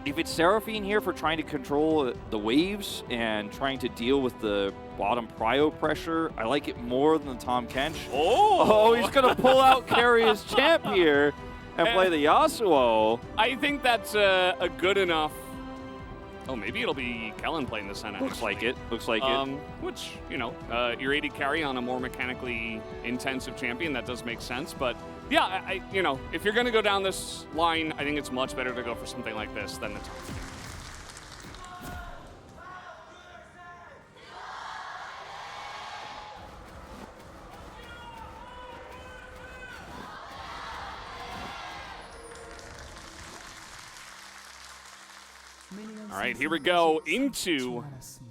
If it's Seraphine here for trying to control the waves and trying to deal with the bottom prio pressure, I like it more than the Tahm Kench. Oh, he's going to pull out Carrier's champ here and play the Yasuo. I think that's a good enough. Oh, maybe it'll be Kellen playing the Senna. Looks like it. Looks like it. Which, you know, your AD carry on a more mechanically intensive champion, that does make sense. But yeah, you know, if you're going to go down this line, I think it's much better to go for something like this than the Tahm. All right, here we go into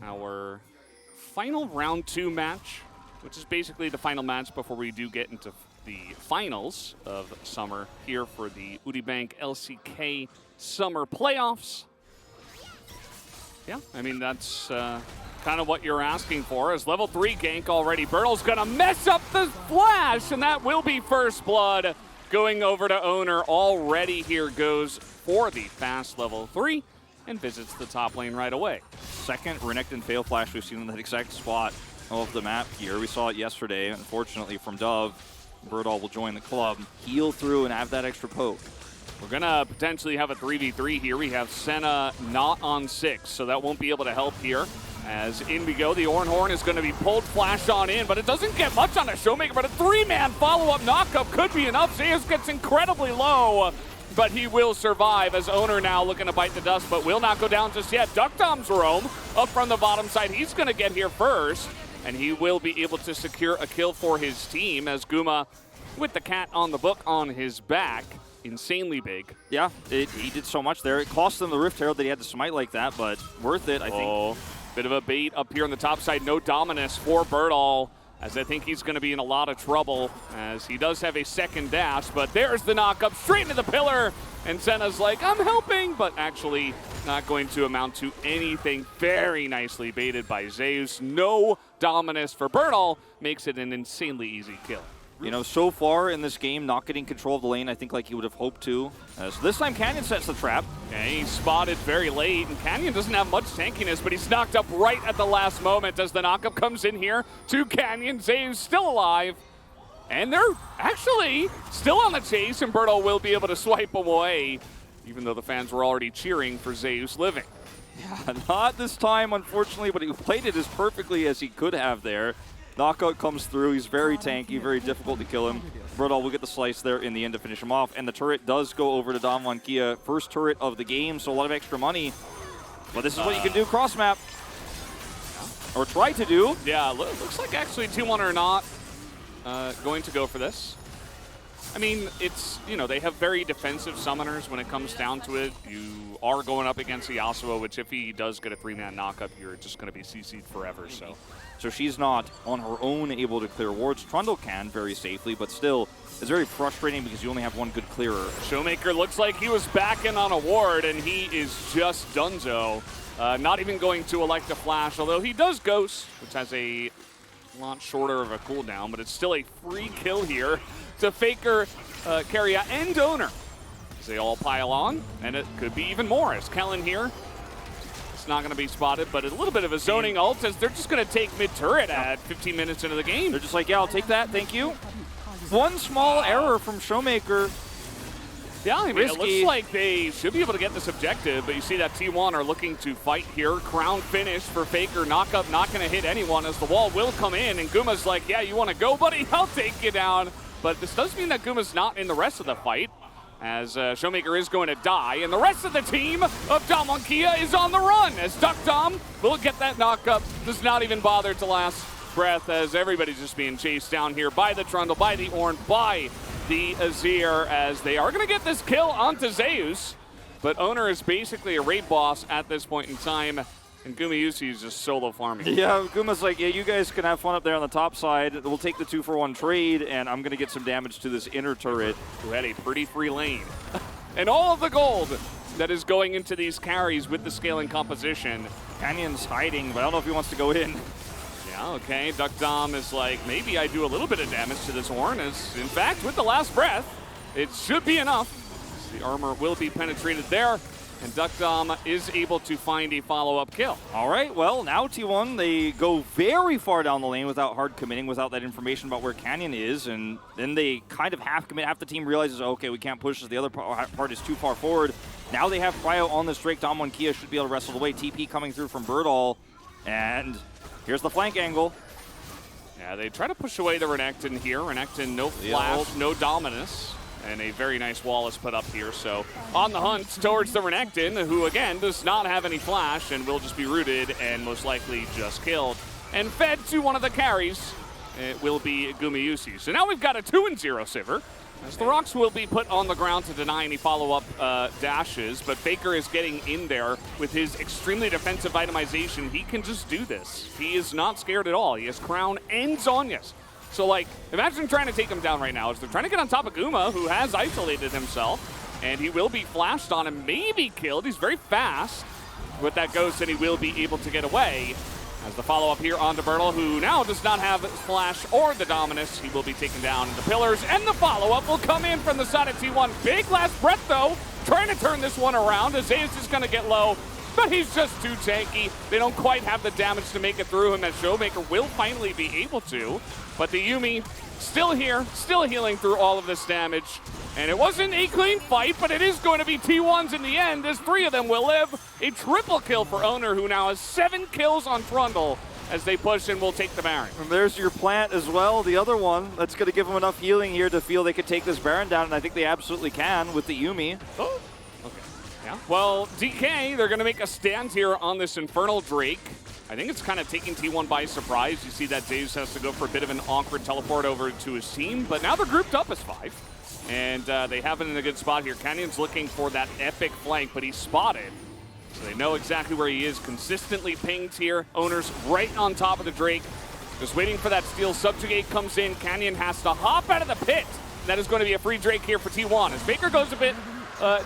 our final round 2 match, which is basically the final match before we do get into the finals of summer here for the Uribank LCK Summer Playoffs. Yeah, I mean, that's kind of what you're asking for. As level 3 gank already, Bertle's gonna mess up the flash, and that will be first blood going over to Owner. Already here goes for the fast level 3. And visits the top lane right away. Second Renekton fail flash we've seen in that exact spot of the map here. We saw it yesterday, unfortunately, from Dove. Birdall will join the club, heal through, and have that extra poke. We're going to potentially have a 3v3 here. We have Senna not on 6, so that won't be able to help here. As in we go, the Ornhorn is going to be pulled flash on in, but it doesn't get much on the Showmaker, but a 3-man follow-up knockup could be enough. Zeus gets incredibly low, but he will survive as Owner now looking to bite the dust, but will not go down just yet. Duckdom's roam up from the bottom side. He's going to get here first, and he will be able to secure a kill for his team as Guma, with the cat on the book on his back, insanely big. Yeah, he did so much there. It cost him the Rift Herald that he had to smite like that, but worth it, I think. Bit of a bait up here on the top side. No Dominus for Birdall, as I think he's going to be in a lot of trouble, as he does have a second dash, but there's the knock-up straight into the pillar, and Senna's like, I'm helping, but actually not going to amount to anything. Very nicely baited by Zeus. No Dominus for Birdall makes it an insanely easy kill. You know, so far in this game, not getting control of the lane, I think like he would have hoped to. So this time, Canyon sets the trap. Yeah, he's spotted very late, and Canyon doesn't have much tankiness, but he's knocked up right at the last moment as the knockup comes in here to Canyon. Zeus still alive, and they're actually still on the chase, and Berto will be able to swipe away, even though the fans were already cheering for Zeus living. Yeah, not this time, unfortunately, but he played it as perfectly as he could have there. Knockout comes through. He's very tanky, very difficult to kill him. Birdall will get the slice there in the end to finish him off. And the turret does go over to Dom Von Kia. First turret of the game, so a lot of extra money. But this is what you can do cross map. Or try to do. Yeah, looks like actually T1 are not going to go for this. I mean, it's, you know, they have very defensive summoners when it comes down to it. You are going up against the Yasuo, which if he does get a 3-man knockup, you're just going to be CC'd forever, So she's not on her own able to clear wards. Trundle can very safely, but still, it's very frustrating because you only have one good clearer. Showmaker looks like he was backing on a ward, and he is just donezo. Not even going to elect a flash, although he does Ghost, which has a lot shorter of a cooldown, but it's still a free kill here to Faker, Carria, and Owner as they all pile on, and it could be even more as Kellen here. It's not going to be spotted, but a little bit of a zoning ult as they're just going to take mid-turret at 15 minutes into the game. They're just like, yeah, I'll take that, thank you. One small error from Showmaker. Yeah, I mean, it looks like they should be able to get this objective, but you see that T1 are looking to fight here. Crown finish for Faker. Knockup not going to hit anyone as the wall will come in, and Guma's like, yeah, you want to go, buddy? I'll take you down. But this does mean that Guma's not in the rest of the fight, as Showmaker is going to die, and the rest of the team of Dom Kia is on the run, as Duck Dom will get that knockup, does not even bother to last breath, as everybody's just being chased down here by the Trundle, by the Ornn, by the Azir, as they are going to get this kill onto Zeus, but Owner is basically a raid boss at this point in time, and Gumayusi is just solo farming. Yeah, Guma's like, yeah, you guys can have fun up there on the top side. We'll take the 2-for-1 trade, and I'm going to get some damage to this inner turret. Who had a pretty free lane. And all of the gold that is going into these carries with the scaling composition. Canyon's hiding, but I don't know if he wants to go in. Yeah, okay. Duck Dom is like, maybe I do a little bit of damage to this Ornn, as in fact, with the last breath, it should be enough. The armor will be penetrated there. And DuckDom is able to find a follow-up kill. All right, well, now T1, they go very far down the lane without hard committing, without that information about where Canyon is, and then they kind of half commit. Half the team realizes, okay, we can't push this. The other part is too far forward. Now they have Cryo on this Drake. Damwon Kia should be able to wrestle away. TP coming through from Birdall, and here's the flank angle. Yeah, they try to push away the Renekton here. Renekton, no flash, no Dominus. And a very nice wall is put up here. So on the hunt towards the Renekton, who again does not have any flash and will just be rooted and most likely just killed. And fed to one of the carries, it will be Gumayusi. So now we've got a 2-0 Sivir, as the rocks will be put on the ground to deny any follow-up dashes. But Faker is getting in there with his extremely defensive itemization. He can just do this. He is not scared at all. He has Crown and Zhonya's. So, like, imagine trying to take him down right now. As they're trying to get on top of Guma, who has isolated himself, and he will be flashed on and maybe killed. He's very fast with that ghost, and he will be able to get away. As the follow-up here onto Birdall, who now does not have flash or the Dominus. He will be taken down in the pillars, and the follow-up will come in from the side of T1. Big last breath, though, trying to turn this one around. Azayas is going to get low, but he's just too tanky. They don't quite have the damage to make it through him, as Showmaker will finally be able to. But the Yuumi still here, still healing through all of this damage. And it wasn't a clean fight, but it is going to be T1's in the end, as 3 of them will live. A triple kill for Owner, who now has 7 kills on Trundle as they push and will take the Baron. And there's your plant as well, the other one. That's going to give them enough healing here to feel they could take this Baron down, and I think they absolutely can with the Yuumi. Oh, okay. Yeah. Well, DK, they're going to make a stand here on this Infernal Drake. I think it's kind of taking T1 by surprise. You see that Zeus has to go for a bit of an awkward teleport over to his team, but now they're grouped up as 5. And they have it in a good spot here. Canyon's looking for that epic flank, but he's spotted. So they know exactly where he is. Consistently pinged here. Owner's right on top of the Drake. Just waiting for that steal. Subjugate comes in. Canyon has to hop out of the pit. That is going to be a free Drake here for T1. As Baker goes a bit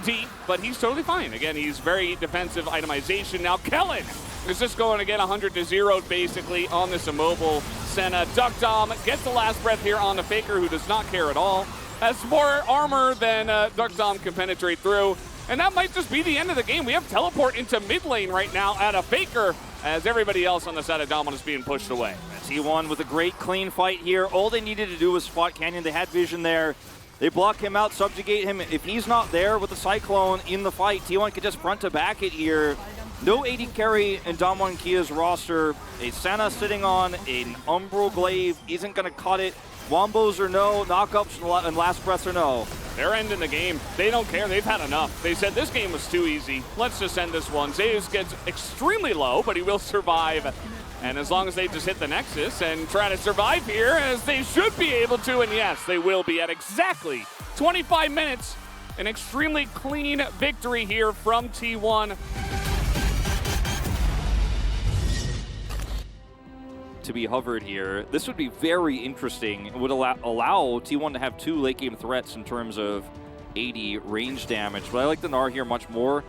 deep, but he's totally fine. Again, he's very defensive itemization. Now Kellen is just going to get 100-0 basically on this immobile Senna. DuckDom gets the last breath here on the Faker, who does not care at all. Has more armor than DuckDom can penetrate through. And that might just be the end of the game. We have teleport into mid lane right now at a Faker, as everybody else on the side of Domon is being pushed away. T1 with a great clean fight here. All they needed to do was spot Canyon. They had vision there. They block him out, subjugate him. If he's not there with the Cyclone in the fight, T1 could just front to back it here. No AD carry in Damwon Kia's roster. A Senna sitting on an Umbral Glaive isn't going to cut it. Wombos or no, knockups and last breaths or no. They're ending the game. They don't care. They've had enough. They said this game was too easy. Let's just end this one. Zeus gets extremely low, but he will survive. And as long as they just hit the Nexus and try to survive here, as they should be able to, and yes, they will be at exactly 25 minutes. An extremely clean victory here from T1. To be hovered here. This would be very interesting. It would allow T1 to have 2 late game threats in terms of AD range damage. But I like the Gnar here much more.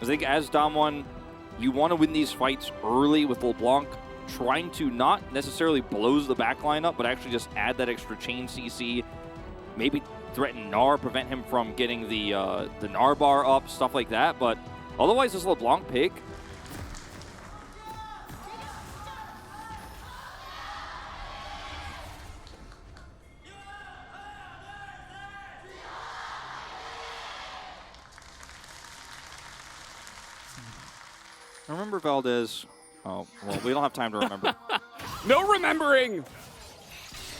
I think as Damwon, you want to win these fights early with LeBlanc, trying to not necessarily blows the backline up, but actually just add that extra chain CC. Maybe threaten Gnar, prevent him from getting the Gnar bar up, stuff like that. But otherwise, this LeBlanc pick, remember Valdez. Oh, well, we don't have time to remember. No remembering!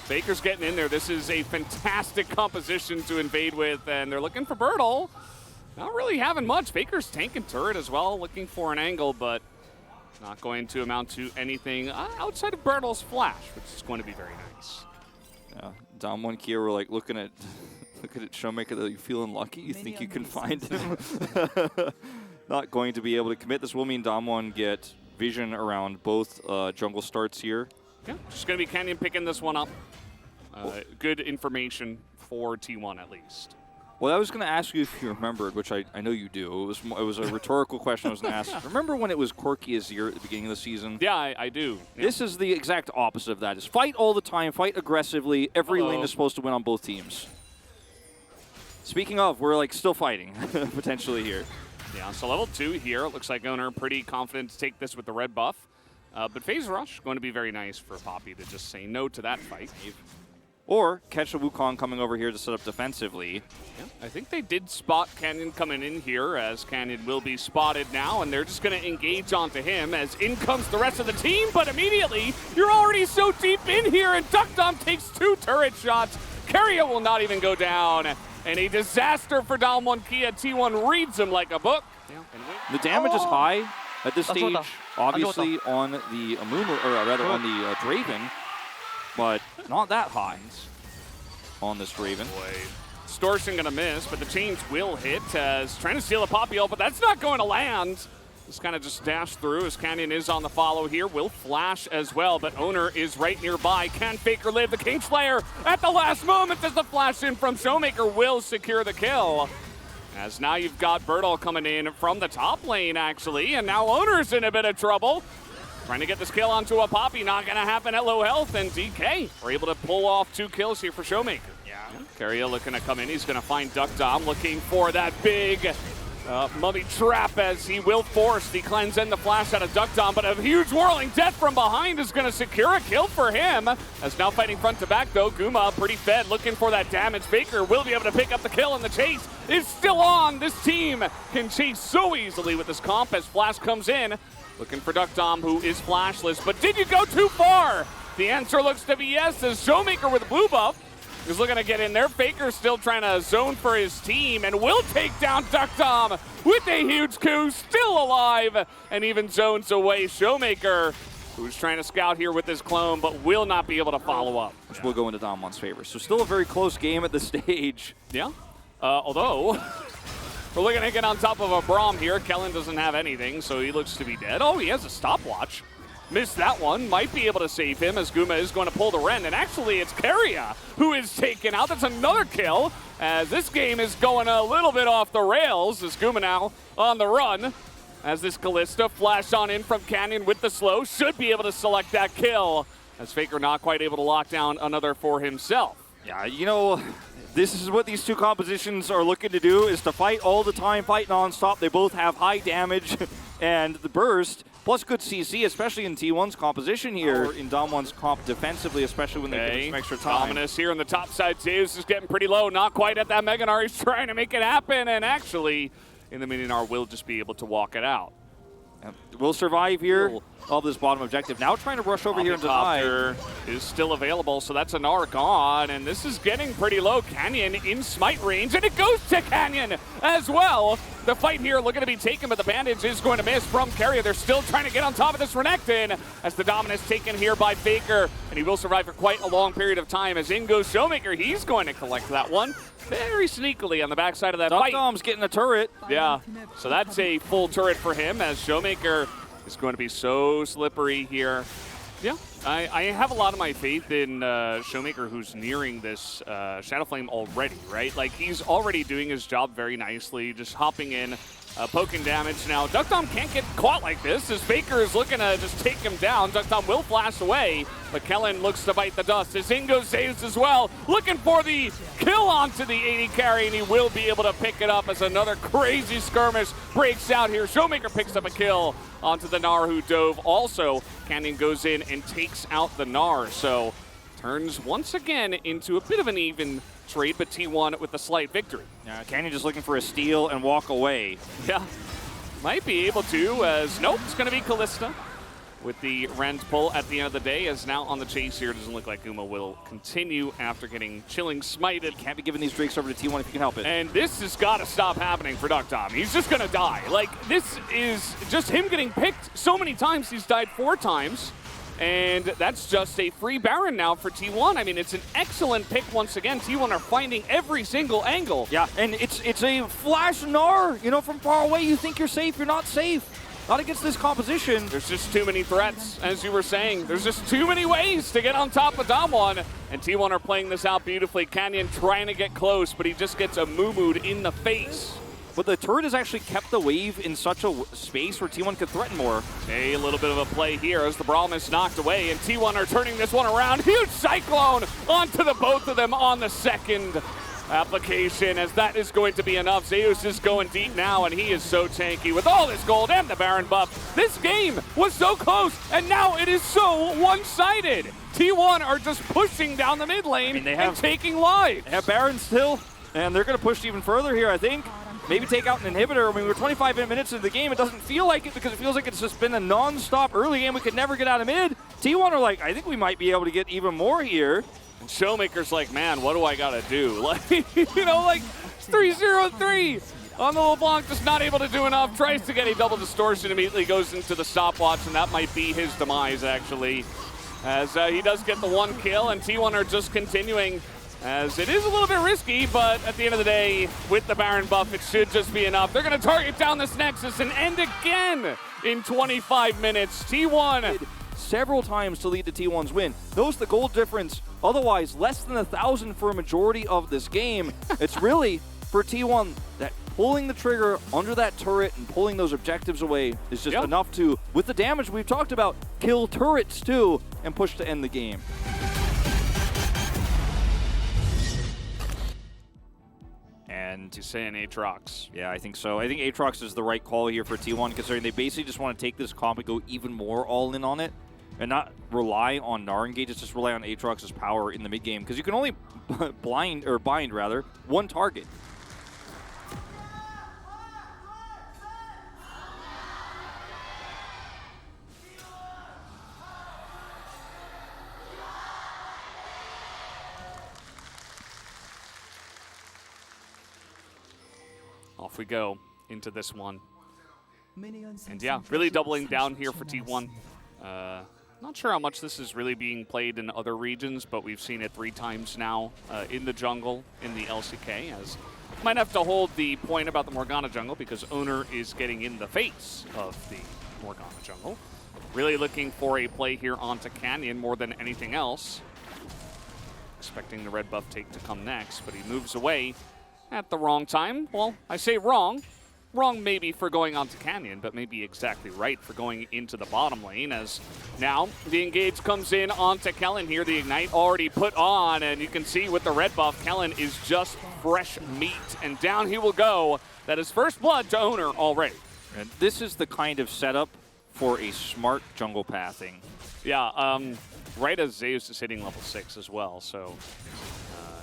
Baker's getting in there. This is a fantastic composition to invade with, and they're looking for Birdall. Not really having much. Baker's tanking turret as well, looking for an angle, but not going to amount to anything outside of Birdall's flash, which is going to be very nice. Yeah, Damwon Kia were like looking at Showmaker. That you feeling lucky? You think you can find him? Not going to be able to commit. This will mean Damwon get vision around both jungle starts here. Yeah, just going to be Canyon picking this one up. Good information for T1 at least. Well, I was going to ask you if you remembered, which I know you do. It was a rhetorical question I was going to ask. Remember when it was Corki Azir at the beginning of the season? Yeah, I do. Yeah. This is the exact opposite of that. Is fight all the time, fight aggressively. Every lane is supposed to win on both teams. Speaking of, we're like still fighting potentially here. Yeah, so level 2 here. It looks like Owner pretty confident to take this with the red buff. But Phase Rush, going to be very nice for Poppy to just say no to that fight. Or catch a Wukong coming over here to set up defensively. Yeah, I think they did spot Canyon coming in here, as Canyon will be spotted now, and they're just going to engage onto him as in comes the rest of the team, but immediately, you're already so deep in here, and Duckdom takes 2 turret shots. Keria will not even go down, and a disaster for Dalmon Kia. T1 reads him like a book. The damage is high at this stage, obviously on the Amumu, or rather on the Draven, but not that high on this Draven. Distortion gonna miss, but the chains will hit as trying to steal a Poppy ult, but that's not going to land. Just kind of just dash through as Canyon is on the follow here. Will flash as well, but Owner is right nearby. Can Faker live? The King Slayer at the last moment does the flash in from Showmaker will secure the kill. As now you've got Bertol coming in from the top lane, actually, and now Owner's in a bit of trouble. Trying to get this kill onto a Poppy, not going to happen at low health, and DK are able to pull off 2 kills here for Showmaker. Yeah. Keria looking to come in, he's going to find Duckdom, looking for that big mummy trap as he will force the cleanse and the flash out of Duckdom, but a huge whirling death from behind is going to secure a kill for him. As now fighting front to back though, Guma pretty fed, looking for that damage. Faker will be able to pick up the kill, and the chase is still on. This team can chase so easily with this comp as Flash comes in. Looking for Duckdom, who is flashless, but did you go too far? The answer looks to be yes, as Showmaker with blue buff is looking to get in there. Faker still trying to zone for his team and will take down Duckdom with a huge coup, still alive, and even zones away Showmaker, who's trying to scout here with his clone, but will not be able to follow up. Which will go into Dalmon's favor. So still a very close game at this stage. Yeah, although we're looking to get on top of a Braum here. Kellen doesn't have anything, so he looks to be dead. Oh, he has a stopwatch. Missed that one. Might be able to save him as Guma is going to pull the Ren. And actually, it's Keria who is taken out. That's another kill, as this game is going a little bit off the rails. As Guma now on the run. As this Callista flash on in from Canyon with the slow. Should be able to select that kill. As Faker not quite able to lock down another for himself. Yeah, you know, this is what these two compositions are looking to do, is to fight all the time, fight nonstop. They both have high damage and the burst, plus good CC, especially in T1's composition here, in Dom1's comp defensively, especially when they give some extra time. Dominus here on the top side. Zeus is getting pretty low, not quite at that Mega Gnar. He's trying to make it happen, and actually, in the Mini Gnar, will just be able to walk it out. Will survive here of this bottom objective. Now trying to rush over here and deny. Is still available, so that's a Gnar gone, and this is getting pretty low. Canyon in smite range, and it goes to Canyon as well. The fight here looking to be taken, but the bandage is going to miss from Keria. They're still trying to get on top of this Renekton as the Dominus taken here by Faker, and he will survive for quite a long period of time. As in goes Showmaker, he's going to collect that one very sneakily on the backside of that fight. Duckdom's getting a turret. Yeah, so that's a full turret for him, as Showmaker is going to be so slippery here. Yeah, I have a lot of my faith in Showmaker, who's nearing this Shadow Flame already, right? Like, he's already doing his job very nicely, just hopping in, poking damage. Now, Duckdom can't get caught like this, as Faker is looking to just take him down. Duckdom will flash away, but Kellen looks to bite the dust. As Ingo saves as well, looking for the kill onto the 80 carry, and he will be able to pick it up as another crazy skirmish breaks out here. Showmaker picks up a kill onto the Gnar who dove. Also, Canyon goes in and takes out the Gnar, so turns once again into a bit of an even trade, but T1 with a slight victory. Yeah, Canyon just looking for a steal and walk away. Yeah, might be able to, as nope, it's going to be Callista with the Rend pull at the end of the day, as now on the chase here. Doesn't look like Guma will continue after getting chilling smited. Can't be giving these Drakes over to T1 if you can help it. And this has got to stop happening for Duckdom. He's just going to die. Like, this is just him getting picked so many times. He's died 4 times. And that's just a free Baron now for T1. I mean, it's an excellent pick once again. T1 are finding every single angle. Yeah, and it's a flash Gnar. You know, from far away, you think you're safe. You're not safe. Not against this composition. There's just too many threats, as you were saying. There's just too many ways to get on top of Dom1. And T1 are playing this out beautifully. Canyon trying to get close, but he just gets a moo-mooed in the face. But the turret has actually kept the wave in such a space where T1 could threaten more. A little bit of a play here as the Braum is knocked away, and T1 are turning this one around. Huge Cyclone onto the both of them on the second. application, as that is going to be enough. Zeus is going deep now, and he is so tanky with all his gold and the Baron buff. This game was so close, and now it is so one-sided. T1 are just pushing down the mid lane and taking lives. They have Baron still, and they're going to push even further here, I think. Maybe take out an inhibitor. I mean, we're 25 minutes into the game. It doesn't feel like it because it feels like it's just been a non-stop early game. We could never get out of mid. T1 are like, I think we might be able to get even more here. And Showmaker's like, man, what do I got to do? Like, you know, like 3-0-3 on the LeBlanc, just not able to do enough. Tries to get a double distortion, immediately goes into the stopwatch, and that might be his demise, actually. As he does get the one kill, and T1 are just continuing. As it is a little bit risky, but at the end of the day, with the Baron buff, it should just be enough. They're going to target down this Nexus and end again in 25 minutes. T1 several times to lead to T1's win. Notice the gold difference, otherwise less than 1,000 for a majority of this game. It's really, for T1, that pulling the trigger under that turret and pulling those objectives away is just enough to, with the damage we've talked about, kill turrets too and push to end the game. And he's saying Aatrox. Yeah, I think so. I think Aatrox is the right call here for T1, considering they basically just want to take this comp and go even more all in on it and not rely on Gnar engages, just rely on Aatrox's power in the mid game, because you can only bind one target. Off we go into this one. And yeah, really doubling down here for T1. Not sure how much this is really being played in other regions, but we've seen it 3 times now in the jungle, in the LCK, as might have to hold the point about the Morgana jungle because Owner is getting in the face of the Morgana jungle. Really looking for a play here onto Canyon more than anything else. Expecting the red buff take to come next, but he moves away at the wrong time. Well, I say wrong. Wrong maybe for going onto Canyon, but maybe exactly right for going into the bottom lane, as now the engage comes in onto Kellen here. The Ignite already put on, and you can see with the red buff, Kellen is just fresh meat, and down he will go. That is first blood to Owner already. And this is the kind of setup for a smart jungle pathing. Yeah, right as Zeus is hitting level 6 as well, so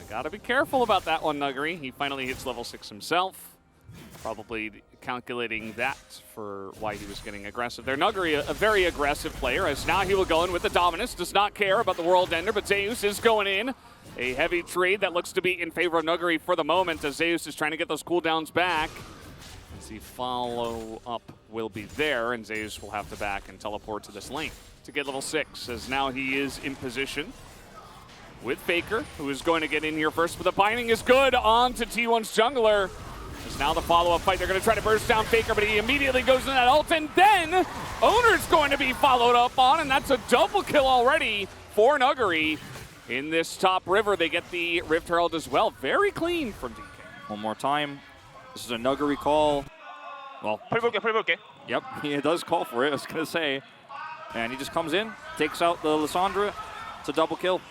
gotta be careful about that one, Nuggery. He finally hits level 6 himself. Probably calculating that for why he was getting aggressive there. Nuggery, a very aggressive player, as now he will go in with the Dominus. Does not care about the World Ender, but Zeus is going in. A heavy trade that looks to be in favor of Nuggery for the moment, as Zeus is trying to get those cooldowns back. As the follow-up will be there, and Zeus will have to back and teleport to this lane to get level 6, as now he is in position with Faker, who is going to get in here first, but the binding is good on to T1's jungler. As now the follow-up fight, they're going to try to burst down Faker, but he immediately goes into that ult, and then Owner's going to be followed up on, and that's a double kill already for Nuggery. In this top river, they get the Rift Herald as well. Very clean from DK. One more time. This is a Nuggery call. Well, yep, he does call for it, I was going to say. And he just comes in, takes out the Lissandra. It's a double kill.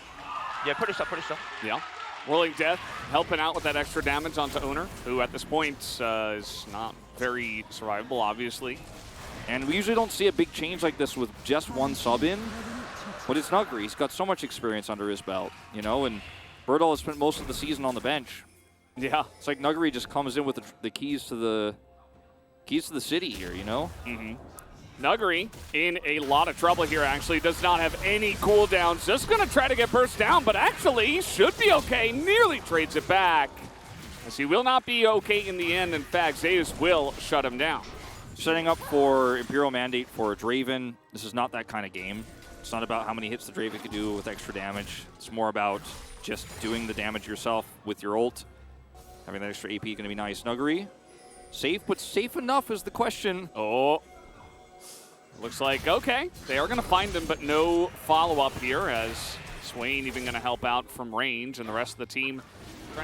Yeah, pretty stuff. Yeah. Rolling Death helping out with that extra damage onto Owner, who at this point is not very survivable, obviously. And we usually don't see a big change like this with just one sub in, but it's Nuggery. He's got so much experience under his belt, you know, and Birdall has spent most of the season on the bench. Yeah. It's like Nuggery just comes in with the keys to the city here, you know? Mm-hmm. Nuggery in a lot of trouble here, actually. Does not have any cooldowns. Just going to try to get burst down, but actually should be okay. Nearly trades it back, as he will not be okay in the end. In fact, Zeus will shut him down. Setting up for Imperial Mandate for Draven. This is not that kind of game. It's not about how many hits the Draven can do with extra damage. It's more about just doing the damage yourself with your ult. Having that extra AP going to be nice. Nuggery, safe, but safe enough is the question. Oh. Looks like, okay, they are going to find him, but no follow-up here, as Swain even going to help out from range, and the rest of the team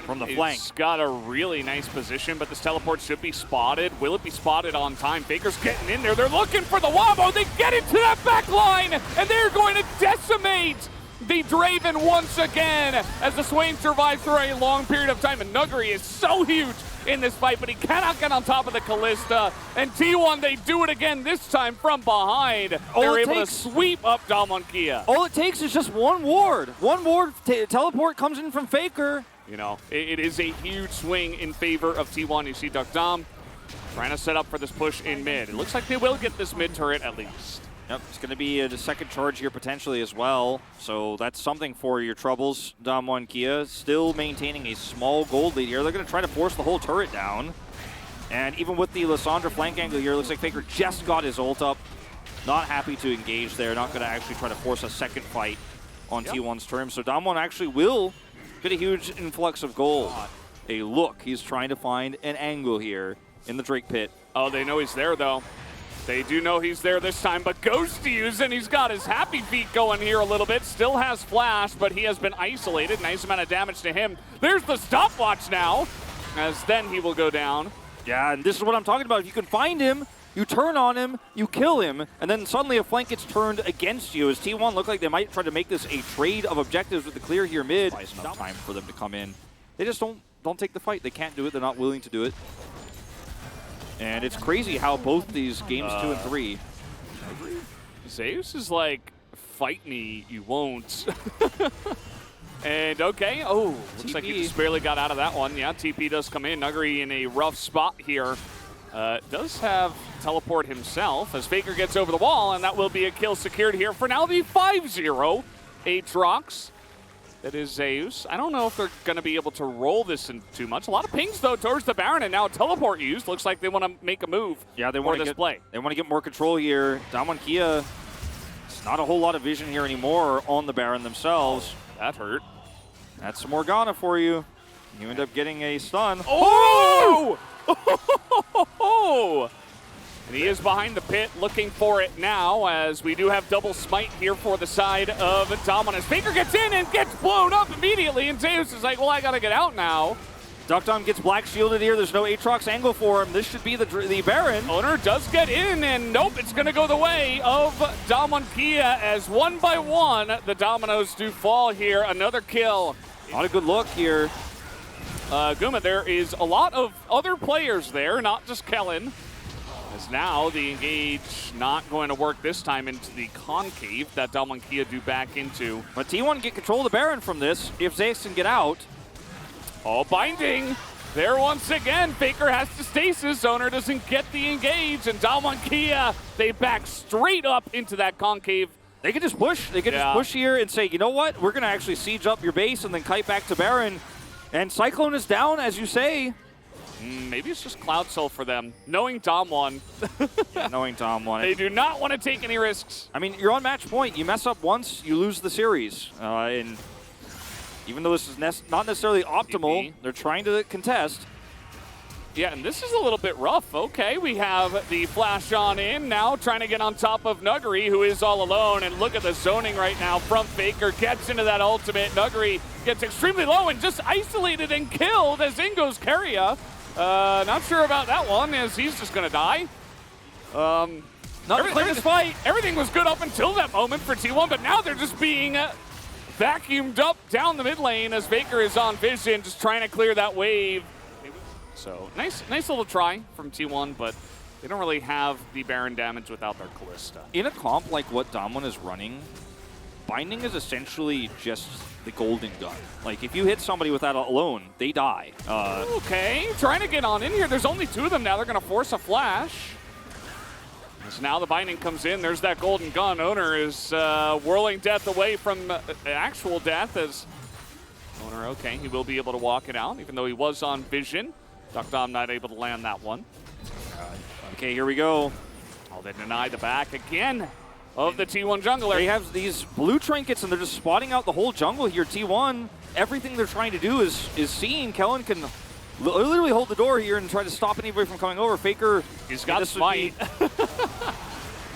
from the flank. Got a really nice position, but this teleport should be spotted. Will it be spotted on time? Faker's getting in there. They're looking for the Wombo. They get into that back line, and they're going to decimate the Draven once again as the Swain survives for a long period of time. And Nuguri is so huge in this fight, but he cannot get on top of the Kalista. And T1, they do it again, this time from behind. They're able to sweep up Damwon Kia. All it takes is just one ward. One ward teleport comes in from Faker. You know, it is a huge swing in favor of T1. You see Duck Dom trying to set up for this push in mid. It looks like they will get this mid turret at least. Yep, it's going to be the second charge here potentially as well. So that's something for your troubles. Damwon Kia still maintaining a small gold lead here. They're going to try to force the whole turret down. And even with the Lissandra flank angle here, it looks like Faker just got his ult up. Not happy to engage there. Not going to actually try to force a second fight on T1's terms. So Damwon actually will get a huge influx of gold. A look. He's trying to find an angle here in the Drake pit. Oh, they know he's there though. They do know he's there this time, but Ghost use, and he's got his happy feet going here a little bit. Still has flash, but he has been isolated. Nice amount of damage to him. There's the stopwatch now, as then he will go down. Yeah, and this is what I'm talking about. If you can find him, you turn on him, you kill him, and then suddenly a flank gets turned against you. As T1 look like they might try to make this a trade of objectives with the clear here mid. It's enough time for them to come in. They just don't take the fight. They can't do it. They're not willing to do it. And it's crazy how both these games 2 and 3. Zeus is like, fight me, you won't. And okay, oh, looks like he just barely got out of that one. Yeah, TP does come in. Nuguri in a rough spot here. Does have teleport himself as Faker gets over the wall, and that will be a kill secured here for now. The 5-0 Aatrox. That is Zeus. I don't know if they're going to be able to roll this in too much. A lot of pings, though, towards the Baron, and now teleport used. Looks like they want to make a move. Yeah, they want to play. They want to get more control here. Damwon Kia, it's not a whole lot of vision here anymore on the Baron themselves. That hurt. That's some Morgana for you. You end up getting a stun. Oh! Oh! And he is behind the pit looking for it now, as we do have double smite here for the side of Damwon. As Faker gets in and gets blown up immediately, and Zeus is like, well, I got to get out now. Duckdom gets black shielded here. There's no Aatrox angle for him. This should be the Baron. Owner does get in, and nope, it's going to go the way of Damwon Kia, as one by one, the dominoes do fall here. Another kill. Not a good look here. Guma, there is a lot of other players there, not just Kellen. As now the engage not going to work this time into the concave that Damwon Kia do back into. But T1 get control of the Baron from this if Zeus can get out. Oh, binding. There once again, Faker has to stasis. Owner doesn't get the engage, and Damwon Kia, they back straight up into that concave. They can just push. They can just push here and say, you know what? We're going to actually siege up your base and then kite back to Baron. And Cyclone is down, as you say. Maybe it's just Cloud Soul for them. Knowing Damwon. Yeah, knowing Damwon. They do not want to take any risks. I mean, you're on match point. You mess up once, you lose the series. And even though this is not necessarily optimal, they're trying to contest. Yeah, and this is a little bit rough. Okay, we have the flash on in now, trying to get on top of Nuguri, who is all alone. And look at the zoning right now from Faker. Gets into that ultimate. Nuguri gets extremely low and just isolated and killed as in goes Keria. Not sure about that one, as he's just going to die. Everything was good up until that moment for T1, but now they're just being vacuumed up down the mid lane as Faker is on vision, just trying to clear that wave. So nice little try from T1, but they don't really have the Baron damage without their Kalista. In a comp like what Damwon is running, binding is essentially just the golden gun. Like, if you hit somebody with that alone, they die. Okay, trying to get on in here. There's only 2 of them now. They're going to force a flash. As now the binding comes in. There's that golden gun. Owner is whirling death away from actual death as Owner, okay, he will be able to walk it out, even though he was on vision. Duckdom not able to land that one. Okay, here we go. Oh, they deny the back again of the T1 jungler. They have these blue trinkets, and they're just spotting out the whole jungle here. T1, everything they're trying to do is seeing. Kellen can literally hold the door here and try to stop anybody from coming over. Faker, he's got smite.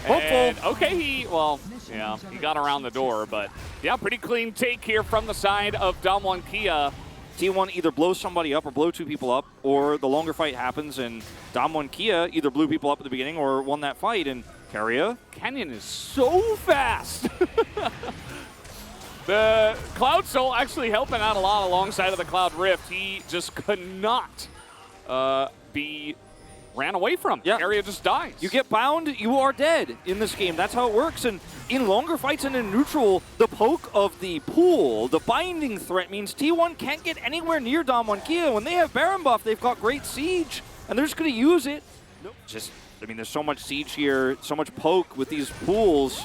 Hopeful. Okay, he got around the door, but yeah, pretty clean take here from the side of Damwon Kia. T1 either blows somebody up or blow 2 people up, or the longer fight happens, and Damwon Kia either blew people up at the beginning or won that fight, and Keria. Kenyon is so fast. The Cloud Soul actually helping out a lot alongside of the Cloud Rift. He just could not be ran away from. Yeah. Area just dies. You get bound, you are dead in this game. That's how it works. And in longer fights and in neutral, the poke of the pool, the binding threat means T1 can't get anywhere near Damwon. When they have Baron buff, they've got great siege, and they're just going to use it. Just, I mean, there's so much siege here, so much poke with these pools.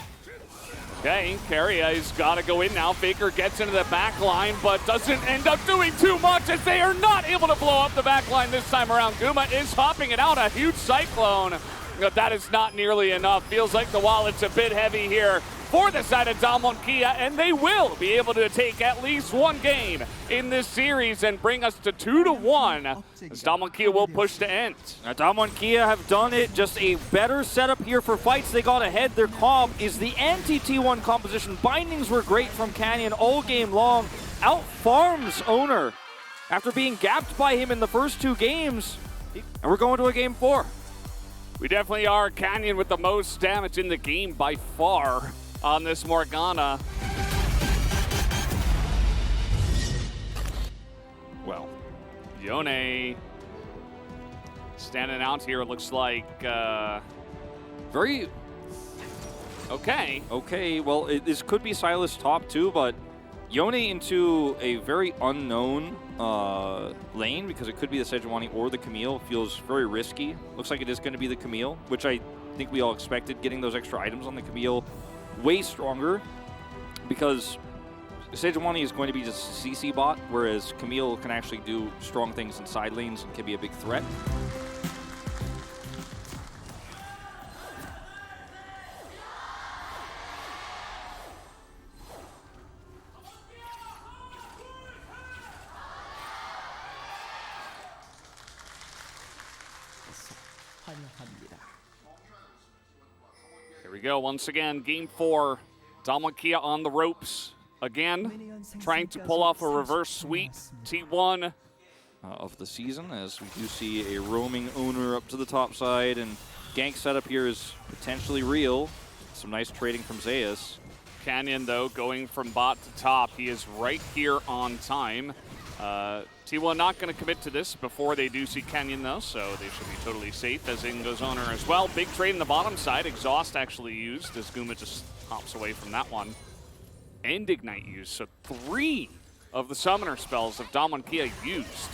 Okay, Carrier's got to go in now. Faker gets into the back line, but doesn't end up doing too much as they are not able to blow up the back line this time around. Guma is hopping it out, a huge cyclone. But that is not nearly enough. Feels like the wallet's a bit heavy here for the side of Damwon, and they will be able to take at least one game in this series and bring us to 2-1 as Damwon will push to end. Now, Damwon have done it. Just a better setup here for fights. They got ahead. Their comp is the anti-T1 composition. Bindings were great from Canyon all game long. Out-farms Owner after being gapped by him in the first 2 games. And we're going to a game 4. We definitely are. Canyon with the most damage in the game by far on this Morgana. Well, Yone standing out here. Looks like Very okay. okay. Well, this could be Silas top 2, but Yone into a very unknown lane because it could be the Sejuani or the Camille. Feels very risky. Looks like it is going to be the Camille, which I think we all expected. Getting those extra items on the Camille way stronger because Sejuani is going to be just a CC bot, whereas Camille can actually do strong things in side lanes and can be a big threat. Here we go. Once again, game 4. Damwon on the ropes again, trying to pull off a reverse sweep. T1 of the season, as we do see a roaming Owner up to the top side, and gank setup here is potentially real. Some nice trading from Zeus. Canyon, though, going from bot to top. He is right here on time. T1 not going to commit to this before they do see Canyon, though, so they should be totally safe as in goes Owner as well. Big trade in the bottom side. Exhaust actually used as Guma just hops away from that one. And Ignite used, so 3 of the Summoner spells of Damwon used,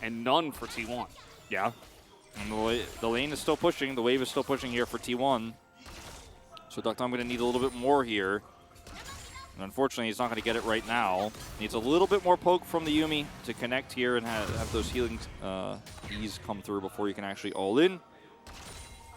and none for T1. Yeah, and the lane is still pushing. The wave is still pushing here for T1. So Duck, I'm going to need a little bit more here. And unfortunately, he's not going to get it right now. Needs a little bit more poke from the Yuumi to connect here and have those healing E's come through before you can actually all in.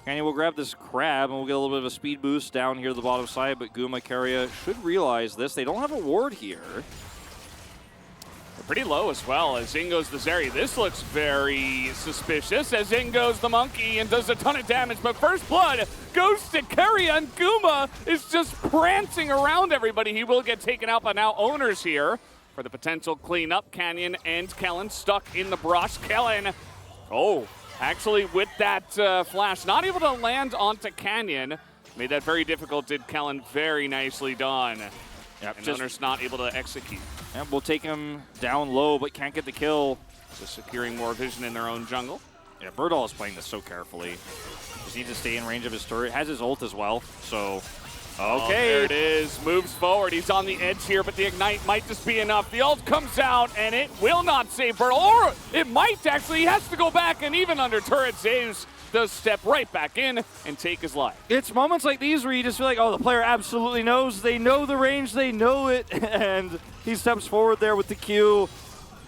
Canyon will grab this crab, and we'll get a little bit of a speed boost down here to the bottom side, but Guma, Keria should realize this. They don't have a ward here. They're pretty low as well, as in goes the Zeri. This looks very suspicious, as in goes the Monkey and does a ton of damage, but first blood goes to Keria, and Guma is just prancing around everybody. He will get taken out by now Owners here for the potential cleanup. Canyon and Kellen stuck in the brush. Kellen, actually with that flash, not able to land onto Canyon. Made that very difficult, did Kellen. Very nicely done. Yep, and Owner's not able to execute. And we'll take him down low, but can't get the kill. Just securing more vision in their own jungle. Yeah, Birdall is playing this so carefully. Just needs to stay in range of his turret. Has his ult as well, so... Okay. There it is. Moves forward. He's on the edge here, but the Ignite might just be enough. The ult comes out, and it will not save Birdall. Or it might actually. He has to go back, and even under turret, Zeus does step right back in and take his life. It's moments like these where you just feel like, oh, the player absolutely knows. They know the range. They know it. And he steps forward there with the Q.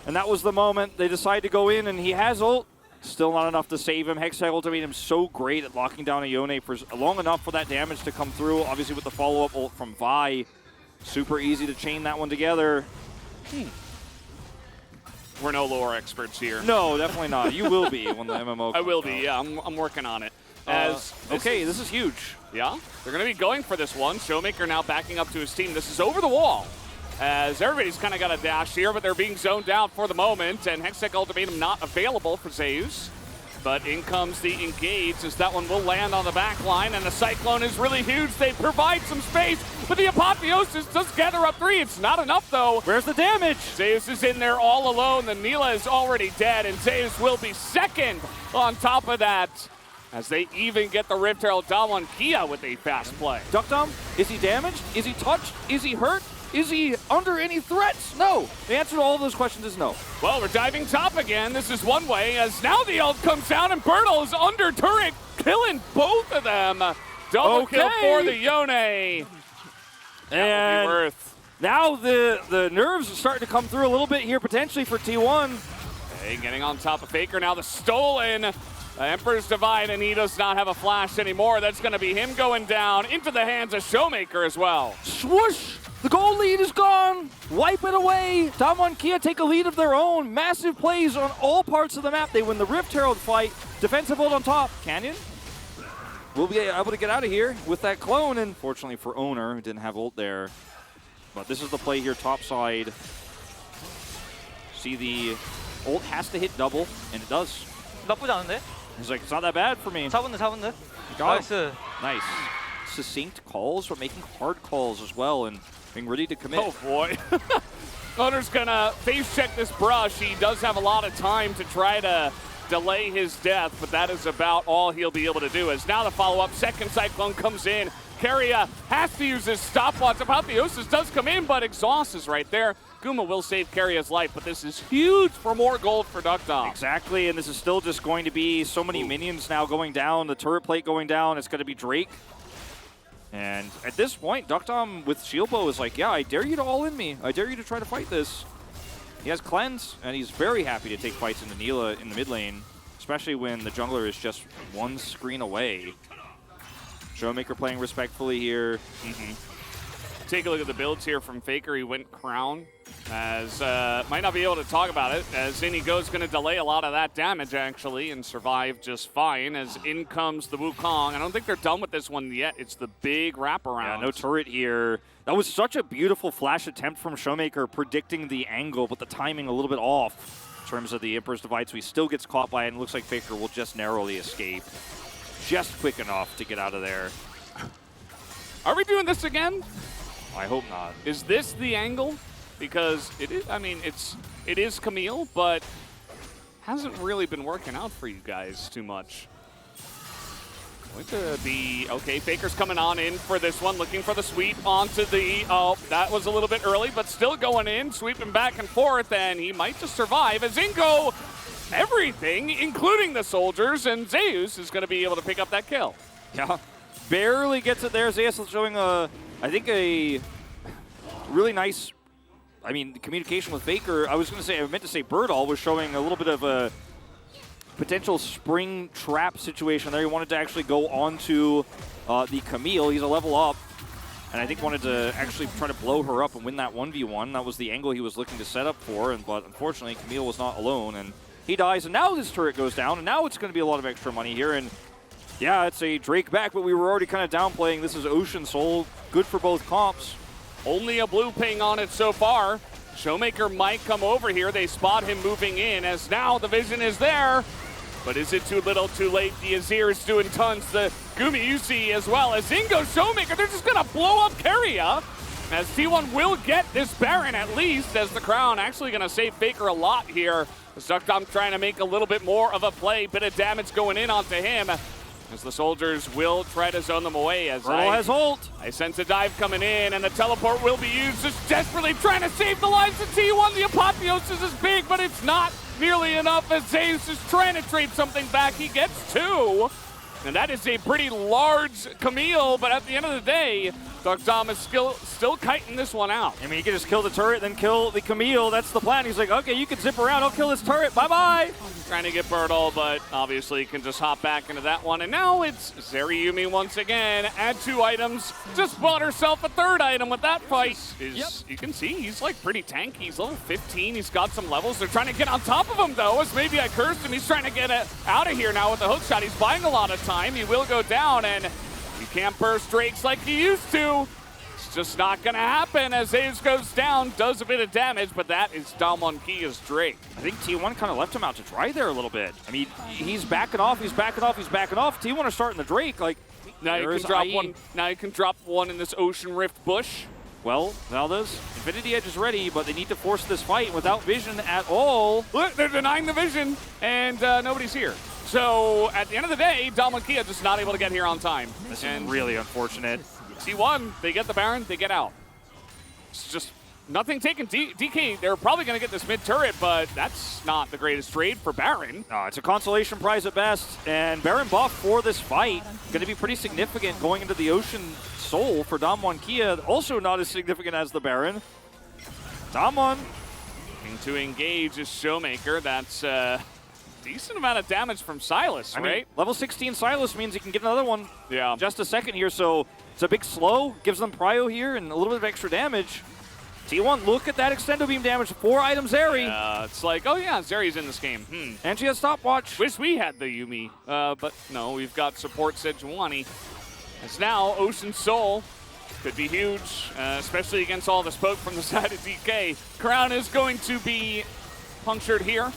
And that was the moment. They decide to go in, and he has ult. Still not enough to save him. Hextech ultimate him so great at locking down a Yone for long enough for that damage to come through. Obviously with the follow-up ult from Vi, super easy to chain that one together. We're no lore experts here. No, definitely not. You will be when the MMO comes I will be, out. yeah. I'm working on it. This is huge. Yeah, they're going to be going for this one. Showmaker now backing up to his team. This is over the wall, as everybody's kind of got a dash here, but they're being zoned out for the moment, and Hextech Ultimatum not available for Zeus. but in comes the engage as that one will land on the back line, and the Cyclone is really huge. They provide some space, but the Apotheosis does gather up 3. It's not enough, though. Where's the damage? Zeus is in there all alone. The Neela is already dead, and Zeus will be second on top of that as they even get the Rift Herald Damwon Kia with a fast play. Duckdom, is he damaged? Is he touched? Is he hurt? Is he under any threats? No. The answer to all of those questions is no. Well, we're diving top again. This is one way, as now the ult comes down, and Bertle is under turret, killing both of them. Double kill for the Yone. And that will be worth. Now the nerves are starting to come through a little bit here, potentially, for T1. Okay, getting on top of Faker now. The stolen Emperor's Divide, and he does not have a flash anymore. That's going to be him going down into the hands of Showmaker as well. Swoosh! The goal lead is gone. Wipe it away. Damwon Kia take a lead of their own. Massive plays on all parts of the map. They win the Rift Herald fight. Defensive ult on top. Canyon will be able to get out of here with that clone. And fortunately for Owner, who didn't have ult there. But this is the play here, top side. See, the ult has to hit double, and it does. 나쁘지 않은데? He's like, it's not that bad for me. 잡은데? Got 나이스. him. Nice. Succinct calls, but making hard calls as well, and being ready to commit. Oh boy. Owner's gonna face check this brush. He does have a lot of time to try to delay his death, but that is about all he'll be able to do. As now the follow-up, second Cyclone comes in. Keria has to use his stopwatch. Apotheosis does come in, but Exhaust is right there. Guma will save Keria's life, but this is huge for more gold for Duckdom. Exactly, and this is still just going to be so many minions now going down, the turret plate going down. It's going to be Drake. And at this point, Duckdom with Shield Bow is like, yeah, I dare you to all in me. I dare you to try to fight this. He has Cleanse, and he's very happy to take fights into Neela in the mid lane, especially when the jungler is just one screen away. Showmaker playing respectfully here. Take a look at the builds here from Faker. He went Crown, as might not be able to talk about it, as in he goes, going to delay a lot of that damage actually and survive just fine, as in comes the Wukong. I don't think they're done with this one yet. It's the big wraparound. Yeah, no turret here. That was such a beautiful flash attempt from Showmaker, predicting the angle, but the timing a little bit off in terms of the Emperor's Divide, so he still gets caught by it, and it looks like Faker will just narrowly escape. Just quick enough to get out of there. Are we doing this again? I hope not. Is this the angle? Because it is, I mean, it is Camille, but hasn't really been working out for you guys too much. Going to be, okay, Faker's coming on in for this one, looking for the sweep onto the, oh, that was a little bit early, but still going in, sweeping back and forth, and he might just survive as in go everything, including the soldiers, and Zeus is going to be able to pick up that kill. Yeah, barely gets it there. Zeus is showing I think a really nice, communication with Faker. I meant to say Birdall was showing a little bit of a potential spring trap situation there. He wanted to actually go onto the Camille. He's a level up, and I think wanted to actually try to blow her up and win that 1v1. That was the angle he was looking to set up for, but unfortunately Camille was not alone, and he dies, and now this turret goes down, and now it's going to be a lot of extra money here, and yeah, it's a Drake back, but we were already kind of downplaying. This is Ocean Soul, good for both comps. Only a blue ping on it so far. Showmaker might come over here. They spot him moving in, as now the vision is there. But is it too little, too late? The Azir is doing tons. The Gumi Yusi as well. As in goes Showmaker, they're just going to blow up Keria. As T1 will get this Baron at least, as the Crown actually going to save Faker a lot here. As Duckdom trying to make a little bit more of a play, bit of damage going in onto him. As the soldiers will try to zone them away. As Birdall has ult. I sense a dive coming in, and the teleport will be used, just desperately trying to save the lives of T1. The Apotheosis is big, but it's not nearly enough, as Zeus is trying to trade something back. He gets 2. And that is a pretty large Camille, but at the end of the day, Duckdom is still kiting this one out. I mean, you can just kill the turret, then kill the Camille. That's the plan. He's like, okay, you can zip around. I'll kill this turret. Bye-bye. Trying to get Birdall, but obviously can just hop back into that one. And now it's Zeriyumi once again. Add 2 items. Just bought herself a 3rd item with that fight. You can see he's like pretty tanky. He's level 15. He's got some levels. They're trying to get on top of him, though, as maybe I cursed him. He's trying to get out of here now with the hook shot. He's buying a lot of time. He will go down, and you can't burst Drakes like he used to. It's just not going to happen as Zeus goes down, does a bit of damage, but that is Dalmonkia's Drake. I think T1 kind of left him out to dry there a little bit. I mean, he's backing off, he's backing off, he's backing off. T1 are starting the Drake. Like, now you can drop one. Now you can drop one in this Ocean Rift bush. Well, Valdez, Infinity Edge is ready, but they need to force this fight without vision at all. Look, they're denying the vision, and nobody's here. So at the end of the day, Dalmonkia just not able to get here on time. This is really unfortunate. T1, they get the Baron, they get out. It's just nothing taken. DK, they're probably going to get this mid turret, but that's not the greatest trade for Baron. No, it's a consolation prize at best, and Baron buff for this fight going to be pretty significant going into the Ocean Soul for Dalmonkia. Also not as significant as the Baron. Damwon. Looking to engage is Showmaker. That's decent amount of damage from Silas, I right? mean, level 16 Silas means he can get another one in just a second here, so it's a big slow, gives them prio here and a little bit of extra damage. T1, look at that extendo beam damage, 4 items Zeri. It's like, oh yeah, Zeri's in this game. And she has stopwatch. Wish we had the Yuumi, but no, we've got support Sejuani. It's now Ocean Soul. Could be huge, especially against all the smoke from the side of DK. Crown is going to be punctured here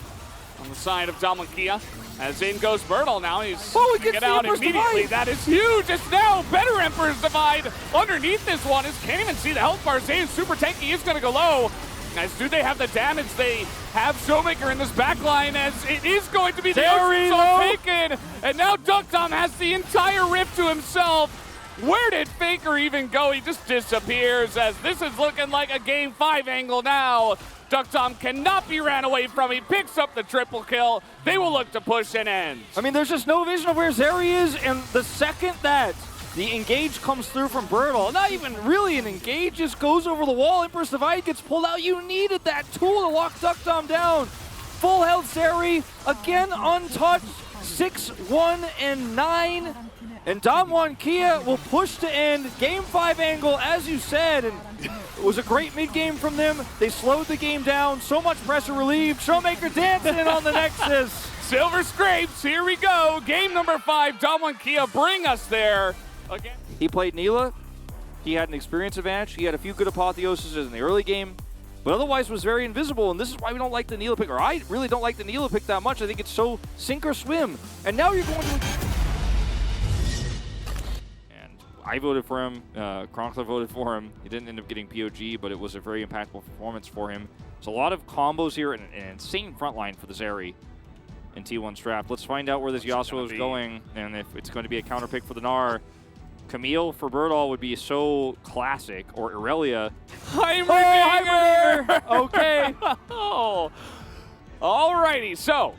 on the side of Dalmonkia. As in goes Bertle now. He's get out immediately. That is huge. It's now better Emperor's Divide. Underneath this one is can't even see the health bar. Zayn super tanky is going to go low. As do they have the damage? They have Showmaker in this backline as it is going to be the Ocean Soul taken. And now Ducktom has the entire rift to himself. Where did Faker even go? He just disappears as this is looking like a Game 5 angle now. Ducktom cannot be ran away from. He picks up the triple kill. They will look to push and end. I mean, there's just no vision of where Zeri is, and the second that the engage comes through from Bertle, not even really an engage, just goes over the wall. Emperor's Divide gets pulled out. You needed that tool to lock Ducktom down. Full health Zeri, again untouched, 6-1 and 9. And Dalmonkia will push to end. Game 5 angle, as you said, and it was a great mid-game from them. They slowed the game down. So much pressure relieved. Showmaker dancing in on the Nexus. Silver Scrapes, here we go. Game number 5, Dalmonkia bring us there. Again. He played Neela. He had an experience advantage. He had a few good apotheoses in the early game, but otherwise was very invisible, and this is why we don't like the Neela pick, or I really don't like the Neela pick that much. I think it's so sink or swim. And now you're going to... I voted for him. Chronicler voted for him. He didn't end up getting POG, but it was a very impactful performance for him. So a lot of combos here and an insane front line for the Zeri in T1 Strap. Let's find out where this Yasuo is going and if it's going to be a counter pick for the Gnar. Camille for Bertle would be so classic, or Irelia. Heimerdinger! Okay. Oh. Alrighty, so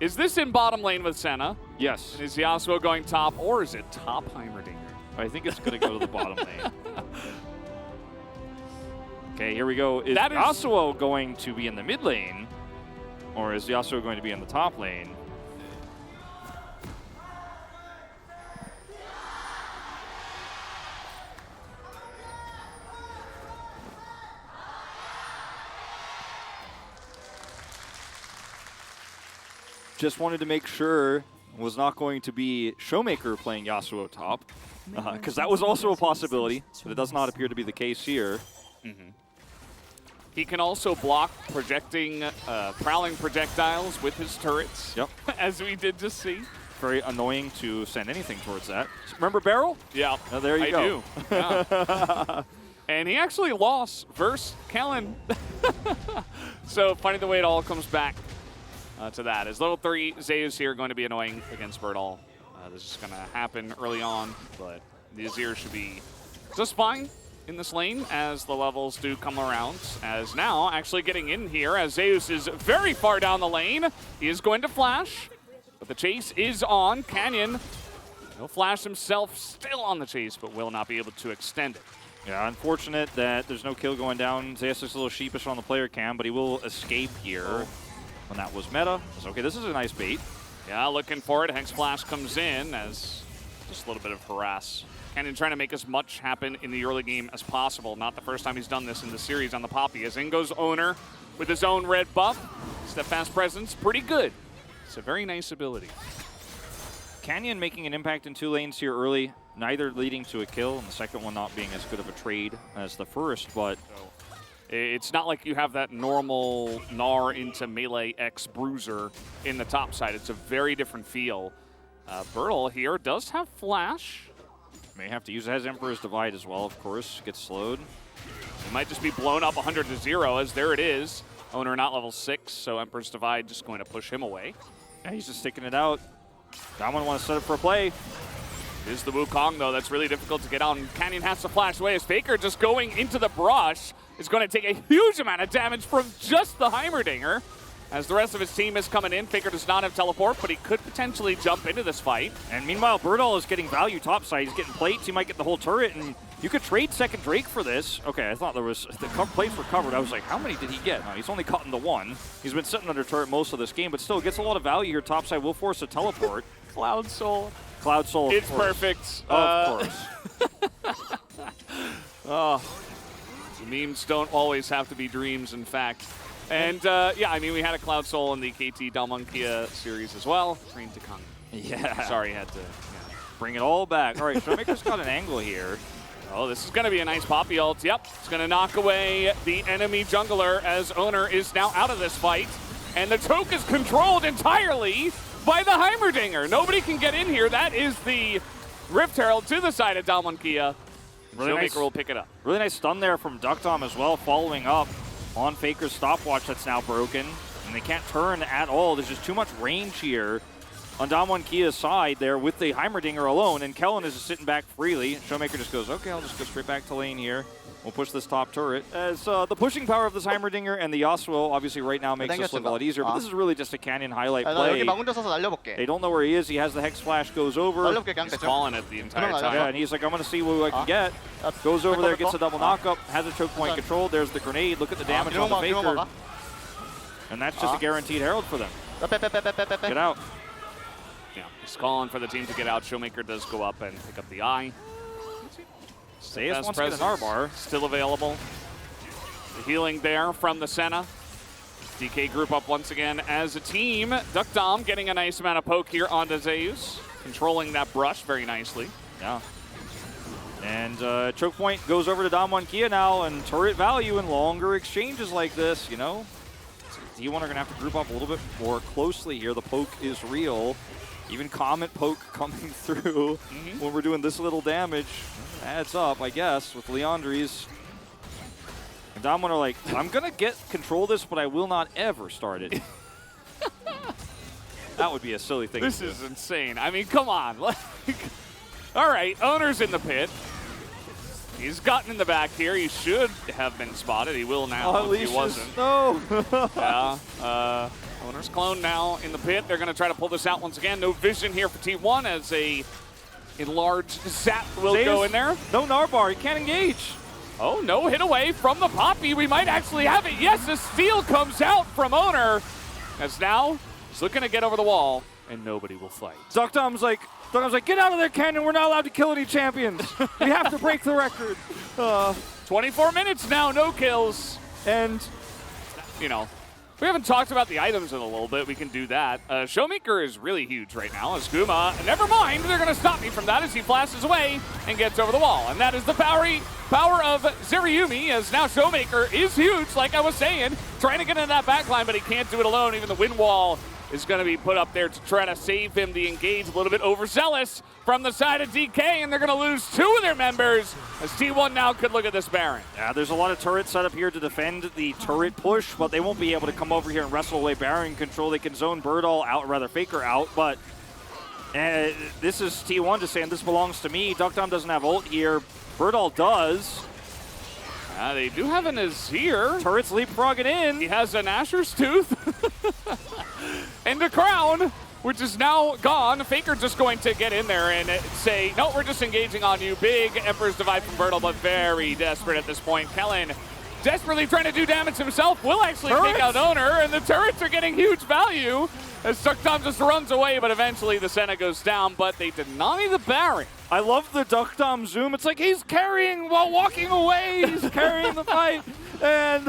is this in bottom lane with Senna? Yes. And is Yasuo going top, or is it top Heimerdinger? I think it's going to go to the bottom lane. Okay, here we go. Is Yasuo going to be in the mid lane, or is Yasuo going to be in the top lane? Just wanted to make sure it was not going to be Showmaker playing Yasuo top, because that was also a possibility, but it does not appear to be the case here. He can also block projecting, prowling projectiles with his turrets, as we did just see. Very annoying to send anything towards that. Remember Barrel? Yeah, there you go. I do. Yeah. And he actually lost versus Kellen. So funny the way it all comes back to that. As level 3 Zeus here going to be annoying against Bertle. This is going to happen early on, but the Azir should be just fine in this lane as the levels do come around. As now actually getting in here as Zeus is very far down the lane. He is going to flash, but the chase is on. Canyon, he'll flash himself, still on the chase, but will not be able to extend it. Yeah, unfortunate that there's no kill going down. Zeus looks a little sheepish on the player cam, but he will escape here. When that was meta. It's okay, this is a nice bait. Yeah, looking for it. Hex Flash comes in as just a little bit of harass. Canyon trying to make as much happen in the early game as possible. Not the first time he's done this in the series on the Poppy. As in goes Owner with his own red buff. Steadfast Presence, pretty good. It's a very nice ability. Canyon making an impact in 2 lanes here early. neither leading to a kill, and the second one not being as good of a trade as the first, but... It's not like you have that normal Gnar into melee X Bruiser in the top side. It's a very different feel. Bertle here does have Flash. May have to use it. Has Emperor's Divide as well, of course. Gets slowed. It might just be blown up 100-0, as there it is. Owner not level 6, so Emperor's Divide just going to push him away. Yeah, he's just sticking it out. Damwon wants to set up for a play. It is the Wukong, though. That's really difficult to get on. Canyon has to flash away as Faker just going into the brush is going to take a huge amount of damage from just the Heimerdinger. As the rest of his team is coming in, Faker does not have teleport, but he could potentially jump into this fight. And meanwhile, Bertle is getting value topside. He's getting plates. He might get the whole turret, and you could trade second Drake for this. Okay, I thought there was the plates were covered. I was like, how many did he get? No, he's only caught in the one. He's been sitting under turret most of this game, but still gets a lot of value here. Topside will force a teleport. Cloud Soul. Cloud Soul, it's perfect. Of course. Oh, memes don't always have to be dreams, in fact. And yeah, I mean, we had a Cloud Soul in the KT Damwon Kia series as well. Train to Kong. Yeah. Sorry, had to bring it all back. All right, Showmaker's got an angle here. Oh, this is going to be a nice Poppy ult. Yep, it's going to knock away the enemy jungler as Owner is now out of this fight. And the choke is controlled entirely by the Heimerdinger. Nobody can get in here. That is the Rift Herald to the side of Damwon Kia. Really Showmaker nice, will pick it up. Really nice stun there from Duckdom as well, following up on Faker's stopwatch that's now broken. And they can't turn at all. There's just too much range here on Damwon Kia's side there with the Heimerdinger alone. And Kellen is just sitting back freely. Showmaker just goes, okay, I'll just go straight back to lane here. We'll push this top turret. As the pushing power of this Heimerdinger and the Yasuo obviously right now makes this look a lot easier. But this is really just a Canyon highlight play. They don't know where he is. He has the Hex Flash, goes over. He's calling it the entire time. Yeah, and he's like, I'm going to see what I can get. Goes over there, gets a double knockup, has a choke point controlled. There's the grenade. Look at the damage on the Faker. And that's just a guaranteed Herald for them. Get out. Yeah, he's calling for the team to get out. Showmaker does go up and pick up the eye. Zeus wants to get an R-bar. Still available. The healing there from the Senna. DK group up once again as a team. Duckdom getting a nice amount of poke here onto Zeus. Controlling that brush very nicely. Yeah. And choke point goes over to Damwon Kia now, and turret value in longer exchanges like this, you know. D1 are going to have to group up a little bit more closely here. The poke is real. Even Comet poke coming through when we're doing this little damage adds up, I guess, with Leandries. And Damwon are like, I'm going to get control this, but I will not ever start it. That would be a silly thing This to do. is insane. I mean, come on. All right, Owner's in the pit. He's gotten in the back here. He should have been spotted. He will now if he wasn't. No. Yeah. Owner's clone now in the pit. They're going to try to pull this out once again. No vision here for T1 as a enlarged Zap will go in there. No Narbar. He can't engage. Oh, no hit away from the Poppy. We might actually have it. Yes, the steal comes out from Owner. As now he's looking to get over the wall, and nobody will fight. Duckdom's like, get out of there, Canyon. We're not allowed to kill any champions. We have to break the record. 24 minutes now, no kills. And, you know, we haven't talked about the items in a little bit. We can do that. Showmaker is really huge right now. As Guma, never mind, they're going to stop me from that as he flashes away and gets over the wall. And that is the power of Zeriumi, as now Showmaker is huge, like I was saying, trying to get into that backline, but he can't do it alone. Even the wind wall is going to be put up there to try to save him. The engage a little bit overzealous from the side of DK, and they're going to lose 2 of their members as T1 now could look at this Baron. Yeah, there's a lot of turrets set up here to defend the turret push, but they won't be able to come over here and wrestle away Baron control. They can zone Birdall out, or rather Faker out, but this is T1 just saying this belongs to me. Duckdom doesn't have ult here. Birdall does. They do have an Azir. Turret's leapfrogging in. He has an Asher's Tooth. And a crown, which is now gone. Faker just going to get in there and say, no, we're just engaging on you. Big Emperor's Divide from Birdall, but very desperate at this point. Kellen desperately trying to do damage himself. Will actually take out Owner, and the turrets are getting huge value as Duckdom just runs away, but eventually the Senna goes down, but they deny the Baron. I love the Duckdom zoom. It's like he's carrying while walking away. He's carrying the fight. And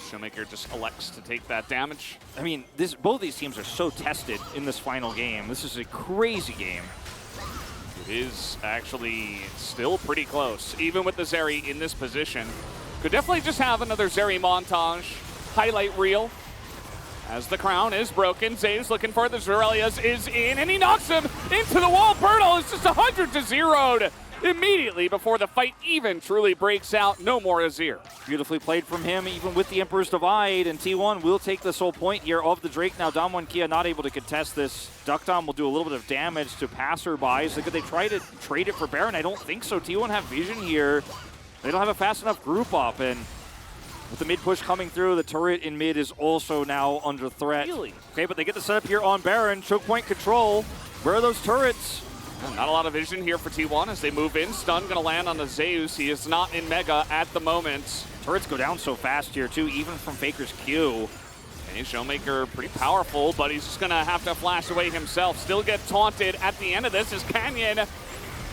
Showmaker just elects to take that damage. I mean, both these teams are so tested in this final game. This is a crazy game. It is actually still pretty close, even with the Zeri in this position. Could definitely just have another Zeri montage highlight reel. As the crown is broken, Zave's looking for the Zerelius is in, and he knocks him into the wall. Bertle is just 100-0'd immediately before the fight even truly breaks out. No more Azir. Beautifully played from him, even with the Emperor's Divide, and T1 will take this whole point here of the Drake. Now, Damwon Kia not able to contest this. Duckdom will do a little bit of damage to passerbys. Could they try to trade it for Baron? I don't think so. T1 have vision here. They don't have a fast enough group up, and with the mid push coming through, the turret in mid is also now under threat. Really? Okay, but they get the setup here on Baron. Choke point control. Where are those turrets? Not a lot of vision here for T1 as they move in. Stun going to land on the Zeus. He is not in Mega at the moment. Turrets go down so fast here, too, even from Faker's Q. Okay, Showmaker pretty powerful, but he's just going to have to flash away himself. Still get taunted at the end of this as Canyon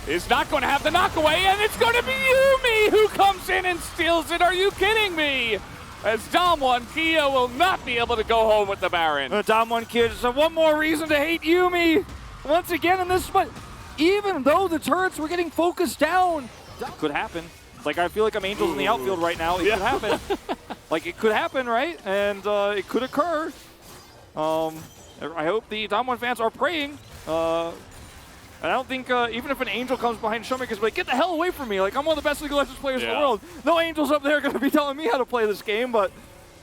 is not going to have the knockaway, and it's going to be Yuumi who comes in and steals it. Are you kidding me? As Damwon Kia will not be able to go home with the Baron. Damwon Kia just one more reason to hate Yuumi. Once again in this spot, even though the turrets were getting focused down, it could happen. Like, I feel like I'm Angels in the outfield right now. It could happen. Like, it could happen, right? And it could occur. I hope the Damwon fans are praying. And I don't think, even if an Angel comes behind Showmaker's like, get the hell away from me. Like, I'm one of the best League of Legends players in the world. No Angels up there are going to be telling me how to play this game. But,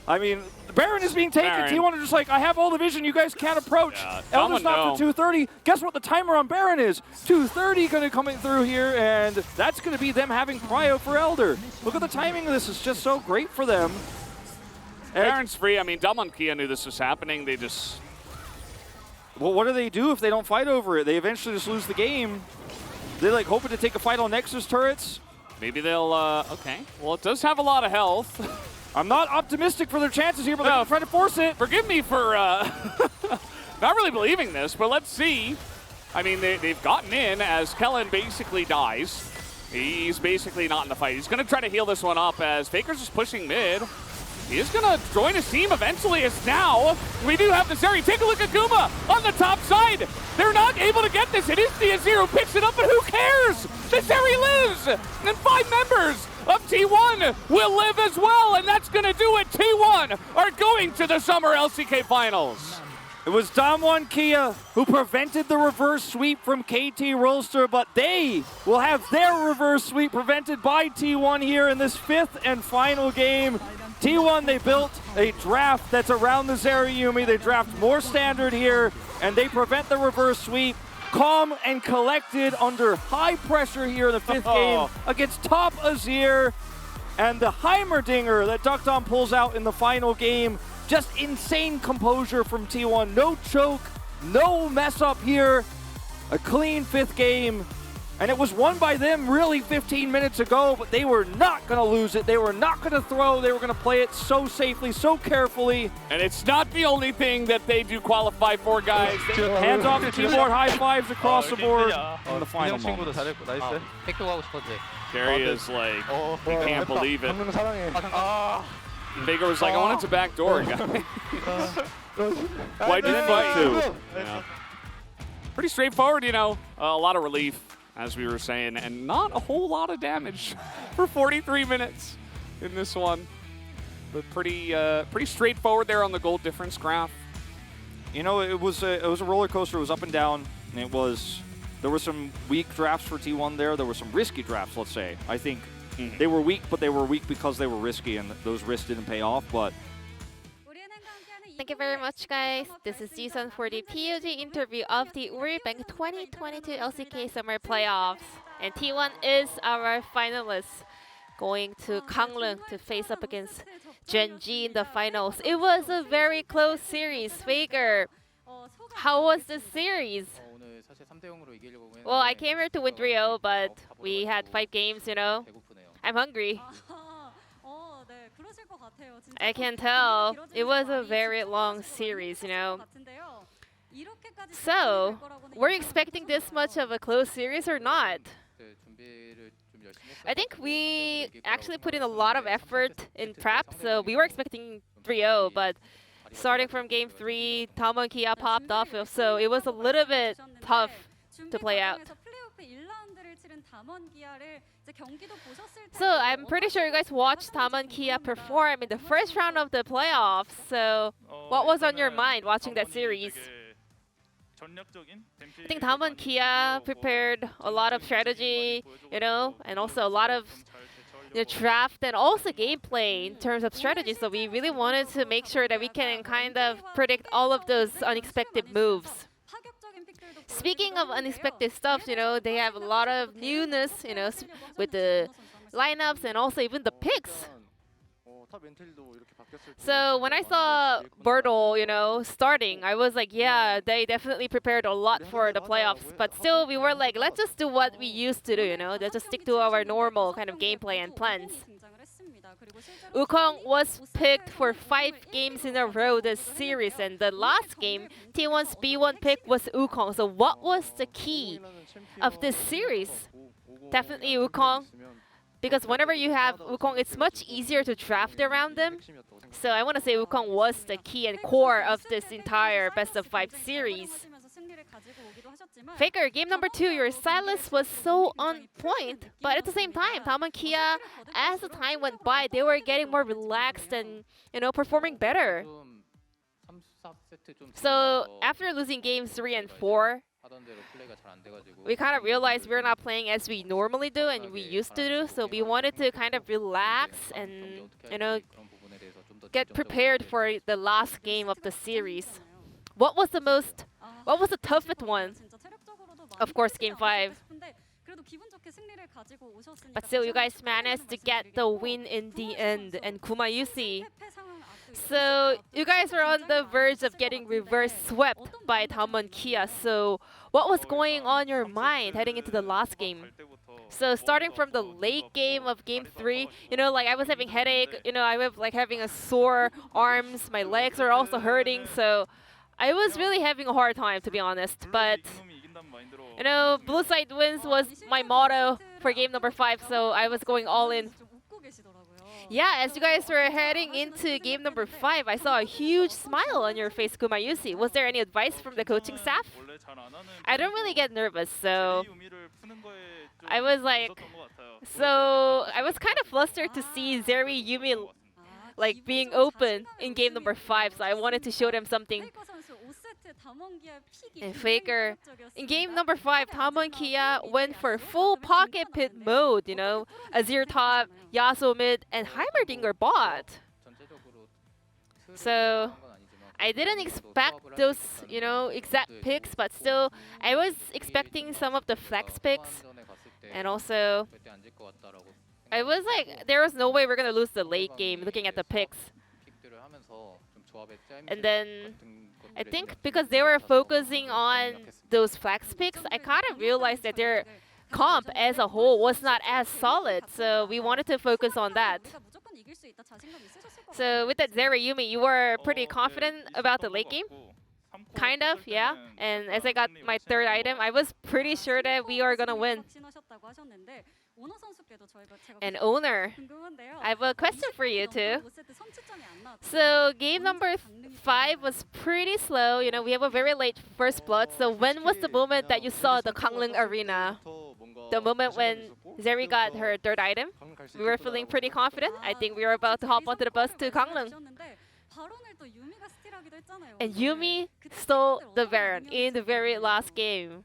I mean, the Baron is being taken. T1 are just like, I have all the vision. You guys can't approach. Elder's not for 230. Guess what the timer on Baron is? 230 going to come in through here. And that's going to be them having prio for Elder. Look at the timing of this. It's just so great for them. Baron's free. I mean, Damwon Kia knew this was happening. They just... Well, what do they do if they don't fight over it? They eventually just lose the game. They're like hoping to take a fight on Nexus turrets. Maybe they'll, okay. Well, it does have a lot of health. I'm not optimistic for their chances here, but they're going to try to force it. Forgive me for not really believing this, but let's see. I mean, they've gotten in as Kellen basically dies. He's basically not in the fight. He's going to try to heal this one up as Faker's just pushing mid. He is going to join his team eventually as now we do have the Zeri. Take a look at Guma on the top side. They're not able to get this. It is the Azir who picks it up, but who cares? The Zeri lives. And 5 members of T1 will live as well, and that's going to do it. T1 are going to the Summer LCK Finals. It was Damwon Kia who prevented the reverse sweep from KT Rolster, but they will have their reverse sweep prevented by T1 here in this 5th and final game. T1, they built a draft that's around the Zeri Yuumi. They draft more standard here, and they prevent the reverse sweep. Calm and collected under high pressure here in the 5th game against top Azir. And the Heimerdinger that Duckdom pulls out in the final game. Just insane composure from T1. No choke, no mess up here. A clean 5th game. And it was won by them really 15 minutes ago, but they were not going to lose it. They were not going to throw. They were going to play it so safely, so carefully. And it's not the only thing that they do qualify for, guys. Hands off the keyboard, high fives across the board on the final moment. Carrie is like, he can't believe it. Faker was like, I wanted to backdoor, guy. Why didn't fight too? Yeah. Pretty straightforward, you know. A lot of relief, as we were saying, and not a whole lot of damage for 43 minutes in this one. But pretty straightforward there on the gold difference graph. You know, it was a roller coaster. It was up and down, and there were some weak drafts for T1 there. There were some risky drafts, let's say. I think they were weak, but they were weak because they were risky, and those risks didn't pay off. But thank you very much, guys. This is Jisun for the POG interview of the Uribank 2022 LCK Summer Playoffs. And T1 is our finalists, going to Gangneung to face up against Gen G in the finals. It was a very close series. Faker, how was the series? Well, I came here to win 3-0, but we had 5 games, you know. I'm hungry. I can tell. It was a very long series, you know. So, were you expecting this much of a close series or not? I think we actually put in a lot of effort in prep, so we were expecting 3-0, but starting from game 3, Damwon Kia popped off, so it was a little bit tough to play out. So I'm pretty sure you guys watched Damwon Kia perform in the first round of the playoffs. So what was on your mind watching that series? I think Damwon Kia prepared a lot of strategy, and also a lot of draft and also gameplay in terms of strategy. So we really wanted to make sure that we can kind of predict all of those unexpected moves. Speaking of unexpected stuff, they have a lot of newness, with the lineups and also even the picks. So when I saw Birtle, starting, I was like, yeah, they definitely prepared a lot for the playoffs. But still, we were like, let's just do what we used to do, Let's just stick to our normal kind of gameplay and plans. Wukong was picked for 5 games in a row this series, and the last game, T1's B1 pick was Wukong. So what was the key of this series? Definitely Wukong. Because whenever you have Wukong, it's much easier to draft around them. So I want to say Wukong was the key and core of this entire best of 5 series. Faker, game number 2, your Silas was so on point, but at the same time, Damwon Kia, as the time went by, they were getting more relaxed and, performing better. So after losing games 3 and 4, we kind of realized we're not playing as we normally do and we used to do. So we wanted to kind of relax and, get prepared for the last game of the series. What was the toughest one? Of course, game 5. But still, you guys managed to get the win in the end. And Kumayusi. So you guys were on the verge of getting reverse swept by Damwon Kia. So what was going on your mind heading into the last game? So starting from the late game of game 3, I was having headache. I was having a sore arms. My legs are also hurting. So I was really having a hard time, to be honest. But blue side wins was my motto for game number 5. So I was going all in. Yeah, as you guys were heading into game number 5, I saw a huge smile on your face, Kumayusi. Was there any advice from the coaching staff? I don't really get nervous, so I was kind of flustered to see Zeri Yumi being open in game number 5, so I wanted to show them something. And Faker, in game number 5, Damwon Kia went for full pocket pit mode, Azir top, Yasuo mid, and Heimerdinger bot. So I didn't expect those, exact picks, but still, I was expecting some of the flex picks. And also, I was like, there was no way we're going to lose the late game looking at the picks. And then I think because they were focusing on those flex picks, I kind of realized that their comp as a whole was not as solid. So we wanted to focus on that. So with that Zeri Yumi, you were pretty confident about the late game? Kind of, yeah. And as I got my 3rd item, I was pretty sure that we are going to win. And Owner, I have a question for you too. So game number 5 was pretty slow. We have a very late first blood. So when was the moment that you saw the Gangneung Arena? The moment when Zeri got her 3rd item? We were feeling pretty confident. I think we were about to hop onto the bus to Gangneung. And Yumi stole the Baron in the very last game.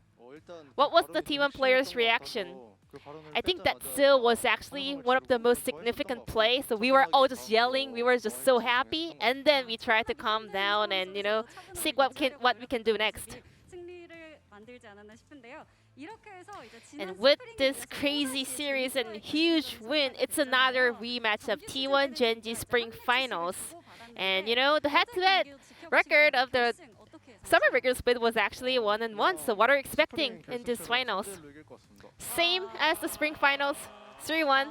What was the T1 players' reaction? I think that Sil was actually one of the most significant plays. So we were all just yelling. We were just so happy. And then we tried to calm down and, see what we can do next. And with this crazy series and huge win, it's another rematch of T1 Gen.G Spring Finals. And, the head-to-head record of the Summer Breaker split was actually 1-1. So what are you expecting in this finals? Same as the Spring Finals, 3-1.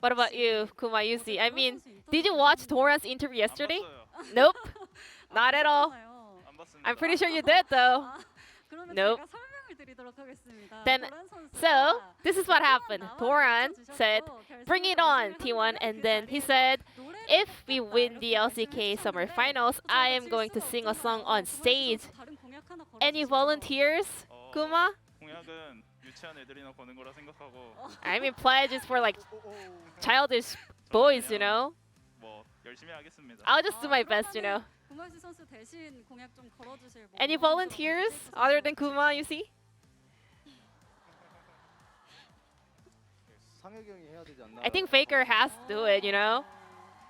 What about you, Kumayusi? I mean, did you watch Doran's interview yesterday? Nope, not at all. I'm pretty sure you did, though. Nope. Then, so this is what happened. Doran said, "Bring it on, T1," and then he said, "If we win the LCK Summer Finals, I am going to sing a song on stage." Any volunteers, Kuma? 공약은 유치한 애들이나 거는 거라 생각하고 I mean, pledge is for like childish boys, you know. 뭐 열심히 하겠습니다. I'll just do my best, you know. 구마유시 선수 대신 공약 좀 걸어주실 분. Any volunteers other than Kuma, you see? 상혁이 해야 되지 않나? I think Faker has to do it, you know.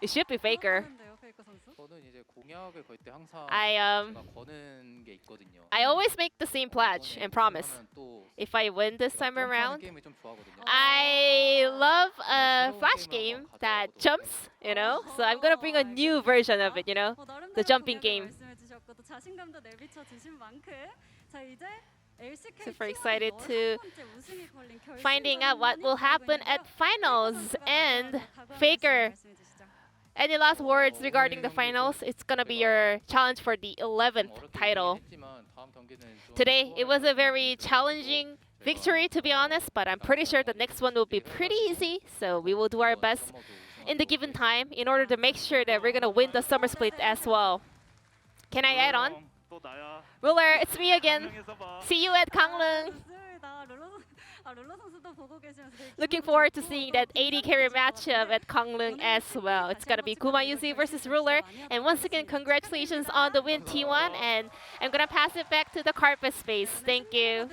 It should be Faker. 그렇다는데요, 페이커 선수? 저는 이제 공약을 걸 때 항상 I 제가 거는 게 있거든요. I always make the same pledge and promise. 하면 또 If I win this time 점프하는 around, 게임을 좀 좋아하거든요. I love a flash game that jumps, you know. So I'm gonna bring a new version of it, you know. The jumping game. 말씀해 주셨고 또 자신감도 내비쳐 주신 만큼 자 이제 LCK Super excited to 우승이 걸린 결승전이 finding out what will happen at finals. And Faker, any last words regarding the finals? It's gonna be your challenge for the 11th title. Today, it was a very challenging victory, to be honest, but I'm pretty sure the next one will be pretty easy. So we will do our best in the given time in order to make sure that we're gonna win the summer split as well. Can I add on? 또 나야. Ruler, it's me again. 안녕해서 봐. See you at Gangneung. 룰러 선수도 보고 계시면서 되게 Looking forward to seeing that 80 carry matchup at Gangneung as well. It's gonna be Kuma Yuzi versus Ruler. And once again, congratulations on the win, T1. And I'm gonna pass it back to the carpet space. Thank you.